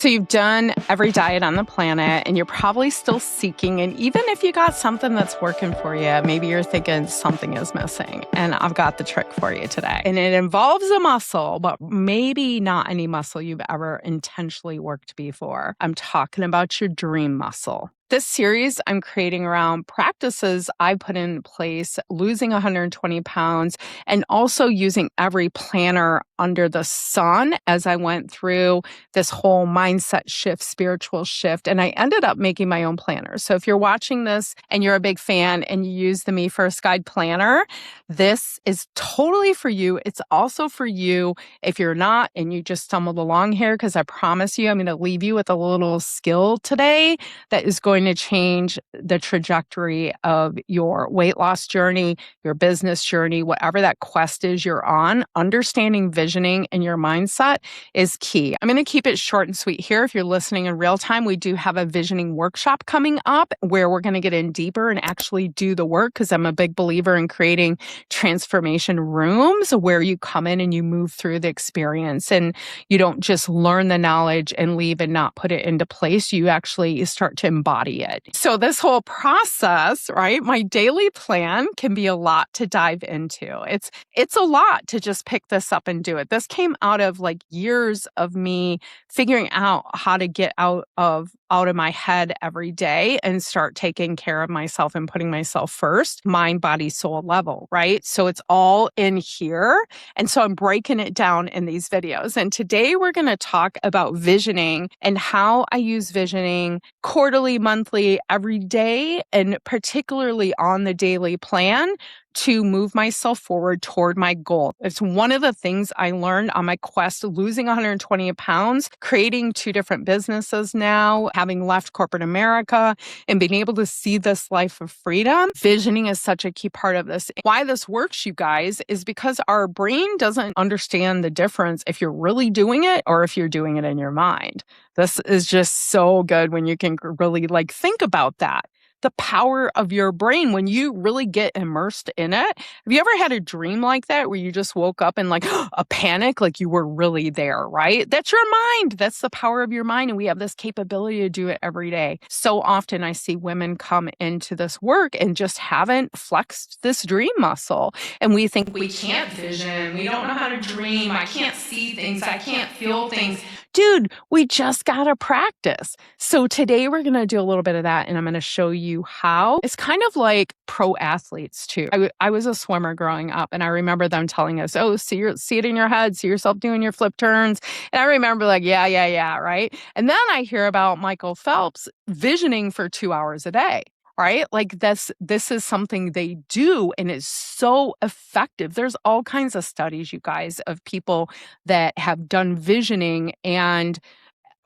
So you've done every diet on the planet and you're probably still seeking. And even if you got something that's working for you, maybe you're thinking something is missing. And I've got the trick for you today. And it involves a muscle, but maybe not any muscle you've ever intentionally worked before. I'm talking about your dream muscle. This series I'm creating around practices I put in place, losing 120 pounds, and also using every planner under the sun as I went through this whole mindset shift, spiritual shift. And I ended up making my own planner. So if you're watching this and you're a big fan and you use the MEfirst Guide Planner, this is totally for you. It's also for you if you're not and you just stumbled along here, because I promise you, I'm going to leave you with a little skill today that is going to change the trajectory of your weight loss journey, your business journey, whatever that quest is you're on. Understanding visioning and your mindset is key. I'm going to keep it short and sweet here. If you're listening in real time, we do have a visioning workshop coming up where we're going to get in deeper and actually do the work, because I'm a big believer in creating transformation rooms where you come in and you move through the experience and you don't just learn the knowledge and leave and not put it into place. You actually start to embody it. So this whole process, right? My daily plan can be a lot to dive into. It's a lot to just pick this up and do it. This came out of like years of me figuring out how to get out of my head every day and start taking care of myself and putting myself first, mind, body, soul level, right? So it's all in here. And so I'm breaking it down in these videos. And today we're going to talk about visioning and how I use visioning quarterly, monthly, every day, and particularly on the daily plan to move myself forward toward my goal. It's one of the things I learned on my quest of losing 120 pounds, creating 2 different businesses now, having left corporate America and being able to see this life of freedom. Visioning is such a key part of this. Why this works, you guys, is because our brain doesn't understand the difference if you're really doing it or if you're doing it in your mind. This is just so good when you can really think about that. The power of your brain when you really get immersed in it. Have you ever had a dream like that where you just woke up in a panic, like you were really there, right? That's your mind. That's the power of your mind. And we have this capability to do it every day. So often I see women come into this work and just haven't flexed this dream muscle. And we think we can't vision. We don't know how to dream. I can't see things. I can't feel things. Dude, we just got to practice. So today we're going to do a little bit of that, and I'm going to show you how. It's kind of like pro athletes too. I was a swimmer growing up, and I remember them telling us, oh, see it in your head, see yourself doing your flip turns. And I remember yeah, right? And then I hear about Michael Phelps visioning for 2 hours a day. Right? This is something they do and is so effective. There's all kinds of studies, you guys, of people that have done visioning and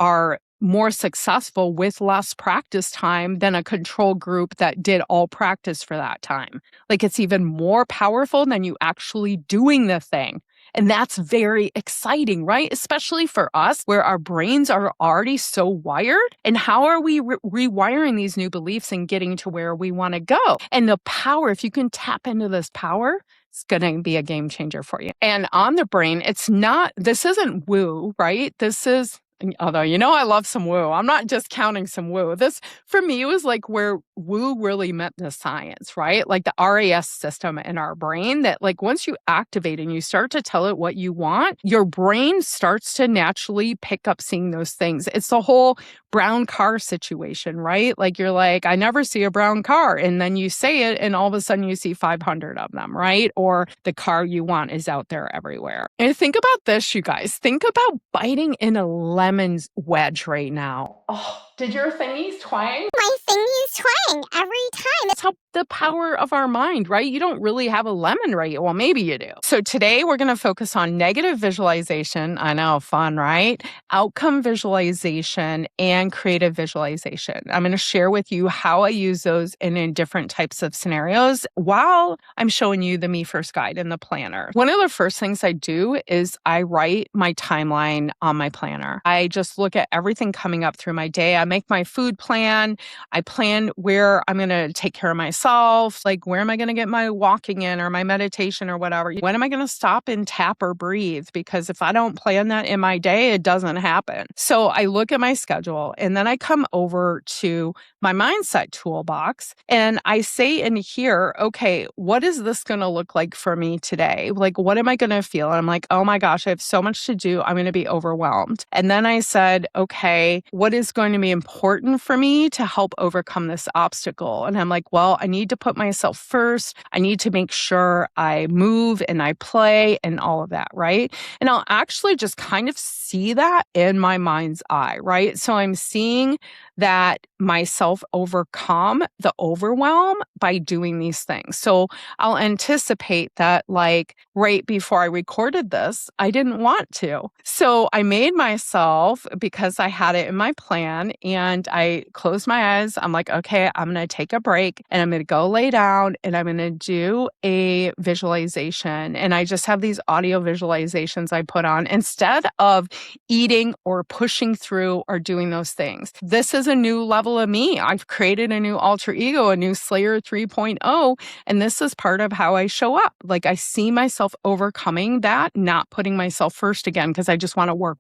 are more successful with less practice time than a control group that did all practice for that time. It's even more powerful than you actually doing the thing. And that's very exciting, right? Especially for us, where our brains are already so wired. And how are we rewiring these new beliefs and getting to where we want to go? And the power, if you can tap into this power, it's going to be a game changer for you. And on the brain, this isn't woo, right? This is, although, I love some woo. I'm not just counting some woo. This, for me, was where woo really met the science, right? The RAS system in our brain that once you activate and you start to tell it what you want, your brain starts to naturally pick up seeing those things. It's the whole brown car situation, right? You're I never see a brown car. And then you say it and all of a sudden you see 500 of them, right? Or the car you want is out there everywhere. And think about this, you guys. Think about biting in a lemon's wedge right now. Oh, did your thingies twang? My thingies twang every time. That's how the power of our mind, right? You don't really have a lemon, right? Well, maybe you do. So today we're going to focus on negative visualization. I know, fun, right? Outcome visualization and creative visualization. I'm going to share with you how I use those in different types of scenarios while I'm showing you the MEfirst Guide and the planner. One of the first things I do is I write my timeline on my planner. I just look at everything coming up through through my day. I make my food plan. I plan where I'm going to take care of myself. Like, where am I going to get my walking in or my meditation or whatever? When am I going to stop and tap or breathe? Because if I don't plan that in my day, it doesn't happen. So I look at my schedule and then I come over to my mindset toolbox and I say in here, okay, what is this going to look like for me today? Like, what am I going to feel? And I'm like, oh my gosh, I have so much to do. I'm going to be overwhelmed. And then I said, okay, what is going to be important for me to help overcome this obstacle? And I'm like, well, I need to put myself first. I need to make sure I move and I play and all of that, right? And I'll actually just kind of see that in my mind's eye, right? So I'm seeing that myself overcome the overwhelm by doing these things. So I'll anticipate that, like, right before I recorded this, I didn't want to. So I made myself, because I had it in my plan, and I closed my eyes. I'm like, okay, I'm going to take a break and I'm going to go lay down and I'm going to do a visualization. And I just have these audio visualizations I put on instead of eating or pushing through or doing those things. This is a new level of me. I've created a new alter ego, a new Slayer 3.0, and this is part of how I show up. Like, I see myself overcoming that, not putting myself first again because I just want to work.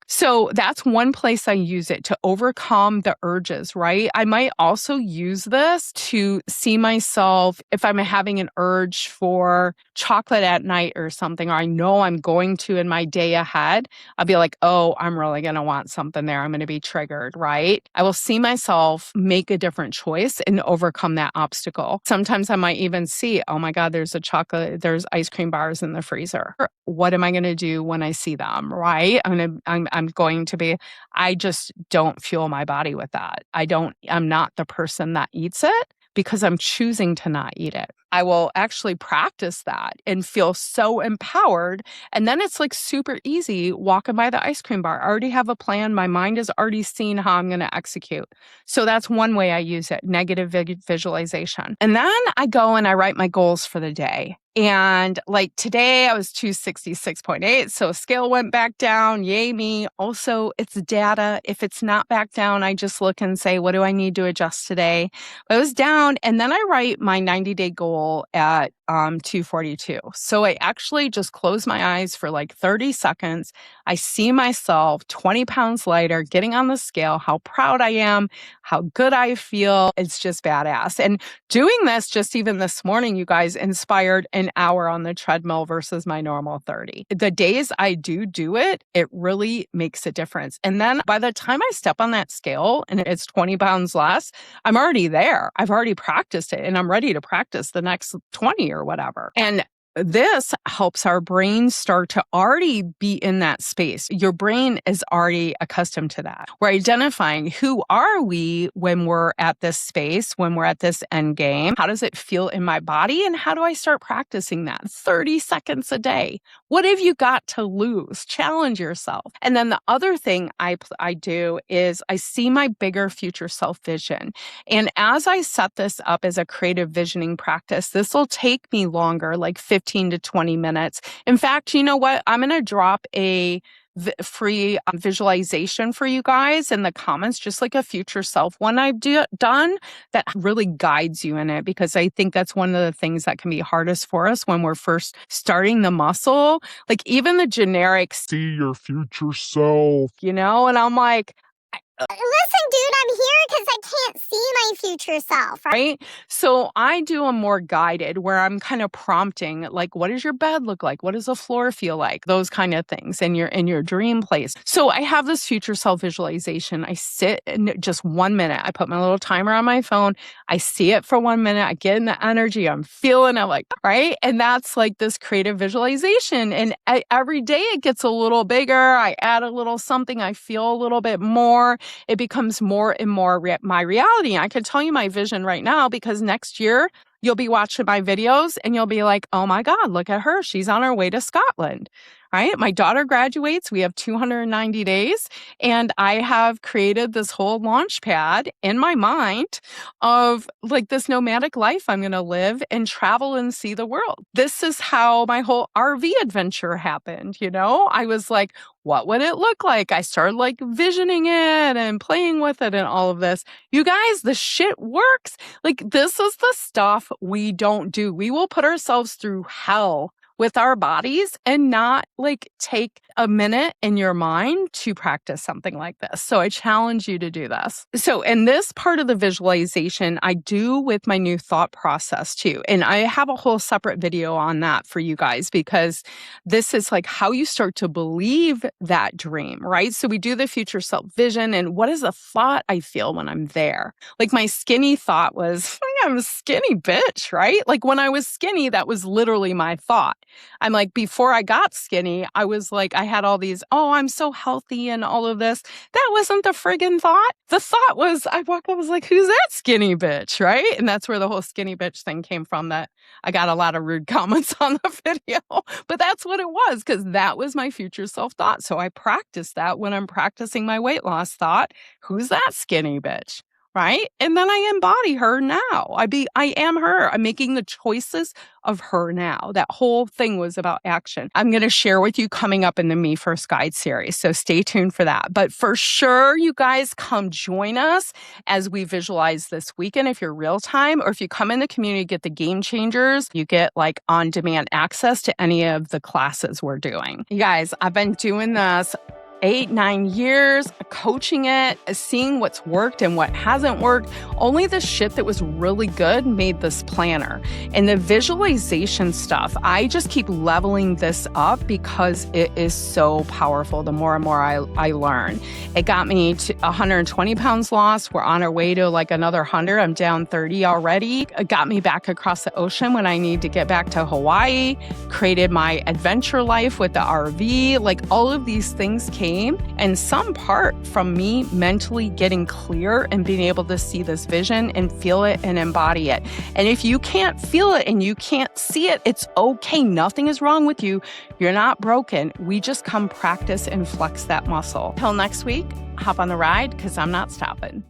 So that's one place I use it to overcome the urges, right? I might also use this to see myself if I'm having an urge for chocolate at night or something, or I know I'm going to in my day ahead. I'll be like, oh, I'm really going to want something there. I'm going to be triggered, right? I will see myself make a different choice and overcome that obstacle. Sometimes I might even see, oh my God, there's ice cream bars in the freezer. What am I going to do when I see them, right? I just don't fuel my body with that. I'm not the person that eats it because I'm choosing to not eat it. I will actually practice that and feel so empowered. And then it's like super easy walking by the ice cream bar. I already have a plan. My mind has already seen how I'm going to execute. So that's one way I use it, negative visualization. And then I go and I write my goals for the day. And like today I was 266.8. So scale went back down. Yay me. Also, it's data. If it's not back down, I just look and say, what do I need to adjust today? But it was down. And then I write my 90-day goal at 242. So I actually just close my eyes for like 30 seconds. I see myself 20 pounds lighter, getting on the scale, how proud I am, how good I feel. It's just badass. And doing this just even this morning, you guys, inspired an hour on the treadmill versus my normal 30. The days I do it, it really makes a difference. And then by the time I step on that scale and it's 20 pounds less, I'm already there. I've already practiced it and I'm ready to practice the next 20 or whatever. And this helps our brain start to already be in that space. Your brain is already accustomed to that. We're identifying who are we when we're at this space, when we're at this end game. How does it feel in my body? And how do I start practicing that? 30 seconds a day. What have you got to lose? Challenge yourself. And then the other thing I do is I see my bigger future self vision. And as I set this up as a creative visioning practice, this will take me longer, like 15 to 20 minutes. In fact, you know what? I'm going to drop a free visualization for you guys in the comments, just like a future self one I've done that really guides you in it, because I think that's one of the things that can be hardest for us when we're first starting the muscle. Like even the generic, see your future self, and I'm like, Listen, dude, I'm here because I can't see my future self. Right? So I do a more guided where I'm kind of prompting, like, what does your bed look like? What does the floor feel like? Those kind of things in your dream place. So I have this future self visualization. I sit in just 1 minute. I put my little timer on my phone. I see it for 1 minute. I get in the energy. I'm feeling it, like, right? And that's like this creative visualization. And every day it gets a little bigger. I add a little something. I feel a little bit more. It becomes more and more my reality. I can tell you my vision right now, because next year you'll be watching my videos and you'll be like, oh my God, look at her. She's on her way to Scotland, right? My daughter graduates. We have 290 days. And I have created this whole launch pad in my mind of like this nomadic life I'm going to live and travel and see the world. This is how my whole RV adventure happened. I was like, what would it look like? I started like visioning it and playing with it and all of this. You guys, the shit works. Like, this is the stuff we don't do. We will put ourselves through hell with our bodies and not like take a minute in your mind to practice something like this. So I challenge you to do this. So in this part of the visualization, I do with my new thought process too. And I have a whole separate video on that for you guys, because this is like how you start to believe that dream, right? So we do the future self vision, and what is the thought I feel when I'm there? Like my skinny thought was, I'm a skinny bitch, right? Like when I was skinny, that was literally my thought. I'm like, before I got skinny, I was like, I had all these, oh, I'm so healthy and all of this. That wasn't the friggin' thought. The thought was, I was like, who's that skinny bitch, right? And that's where the whole skinny bitch thing came from, that I got a lot of rude comments on the video. But that's what it was, because that was my future self thought. So I practiced that when I'm practicing my weight loss thought. Who's that skinny bitch? Right? And then I embody her now. I am her. I'm making the choices of her now. That whole thing was about action. I'm going to share with you coming up in the MEfirst Guide series. So stay tuned for that. But for sure, you guys come join us as we visualize this weekend if you're real time, or if you come in the community, get the game changers, you get like on-demand access to any of the classes we're doing. You guys, I've been doing this 8-9 years, coaching it, seeing what's worked and what hasn't worked. Only the shit that was really good made this planner. And the visualization stuff, I just keep leveling this up because it is so powerful the more and more I learn. It got me to 120 pounds lost. We're on our way to like another 100. I'm down 30 already. It got me back across the ocean when I need to get back to Hawaii, created my adventure life with the RV. Like all of these things came, and some part from me mentally getting clear and being able to see this vision and feel it and embody it. And if you can't feel it and you can't see it, it's okay. Nothing is wrong with you. You're not broken. We just come practice and flex that muscle. Till next week, hop on the ride, because I'm not stopping.